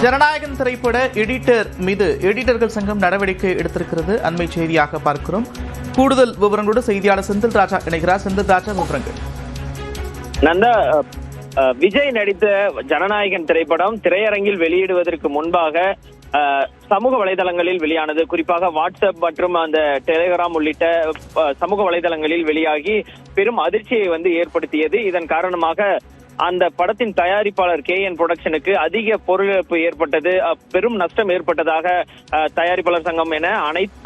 ஜனநாயகன் திரைப்பட எடிட்டர் மீது எடிட்டர்கள் சங்கம் நடவடிக்கை எடுத்திருக்கிறது. அண்மை செய்தியாக பார்க்கிறோம். கூடுதல் விவரங்களோடு செய்தியாளர் செந்தில் ராஜா இணைகிறார். செந்தில் ராஜா, விவரங்கள். நந்தா, விஜய் நடித்த ஜனநாயகன் திரைப்படம் திரையரங்கில் வெளியிடுவதற்கு முன்பாக சமூக வலைதளங்களில் வெளியானது. குறிப்பாக வாட்ஸ்அப் மற்றும் அந்த டெலிகிராம் உள்ளிட்ட சமூக வலைதளங்களில் வெளியாகி பெரும் அதிர்ச்சியை ஏற்படுத்தியது. இதன் காரணமாக அந்த படத்தின் தயாரிப்பாளர் KN புரொடக்ஷனுக்கு அதிக பொருள் இழப்பு ஏற்பட்டது, பெரும் நஷ்டம் ஏற்பட்டதாக தயாரிப்பாளர் சங்கம் என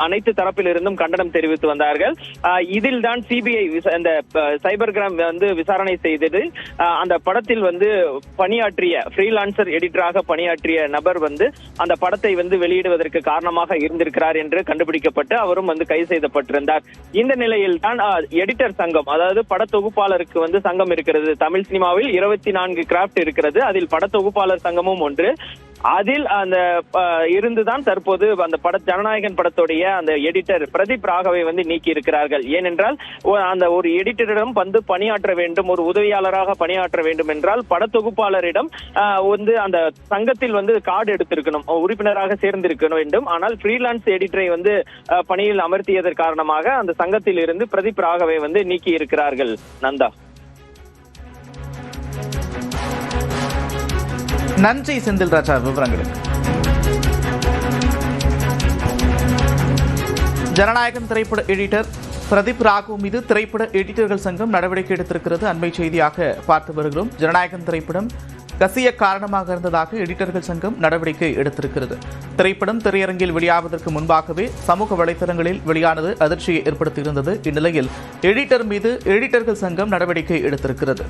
அனைத்து தரப்பிலிருந்தும் கண்டனம் தெரிவித்து வந்தார்கள். இதில் தான் CBI இந்த சைபர் கிரைம் விசாரணை செய்தது. அந்த படத்தில் பணியாற்றிய ஃப்ரீலான்சர் எடிட்டராக பணியாற்றிய நபர் அந்த படத்தை வெளியிடுவதற்கு காரணமாக இருந்திருக்கிறார் என்று கண்டுபிடிக்கப்பட்டு அவரும் கைது செய்யப்பட்டிருந்தார். இந்த நிலையில் தான் எடிட்டர் சங்கம், அதாவது பட தொகுப்பாளருக்கு சங்கம் இருக்கிறது. தமிழ் சினிமாவில் 24 கிராஃப்ட் இருக்கிறது. அதில் பட தொகுப்பாளர் சங்கமும் ஒன்று. அதில் அந்த இருந்துதான் தற்போது அந்த ஜனநாயகன் படத்துடைய அந்த எடிட்டர் பிரதீப் ராகவை நீக்கி இருக்கிறார்கள். ஏனென்றால் அந்த ஒரு எடிட்டரிடம் பணியாற்ற வேண்டும், ஒரு உதவியாளராக பணியாற்ற வேண்டும் என்றால் பட தொகுப்பாளரிடம் அந்த சங்கத்தில் கார்டு எடுத்திருக்கணும், உறுப்பினராக சேர்ந்திருக்க வேண்டும். ஆனால் ஃப்ரீலான்ஸ் எடிட்டரை பணியில் அமர்த்தியதன் காரணமாக அந்த சங்கத்தில் இருந்து பிரதீப் ராகவை நீக்கி இருக்கிறார்கள். நந்தா, நன்றி செந்தில் ராஜா விவரங்களுக்கு. ஜனநாயகன் திரைப்பட எடிட்டர் பிரதீப் ராகவ் மீது திரைப்பட எடிட்டர்கள் சங்கம் நடவடிக்கை எடுத்திருக்கிறது. அண்மை செய்தியாக பார்த்து வருகிறோம். ஜனநாயகன் திரைப்படம் கசிய காரணமாக இருந்ததாக எடிட்டர்கள் சங்கம் நடவடிக்கை எடுத்திருக்கிறது. திரைப்படம் திரையரங்கில் வெளியாவதற்கு முன்பாகவே சமூக வலைதளங்களில் வெளியானது அதிர்ச்சியை ஏற்படுத்தியிருந்தது. இந்நிலையில் எடிட்டர் மீது எடிட்டர்கள் சங்கம் நடவடிக்கை எடுத்திருக்கிறது.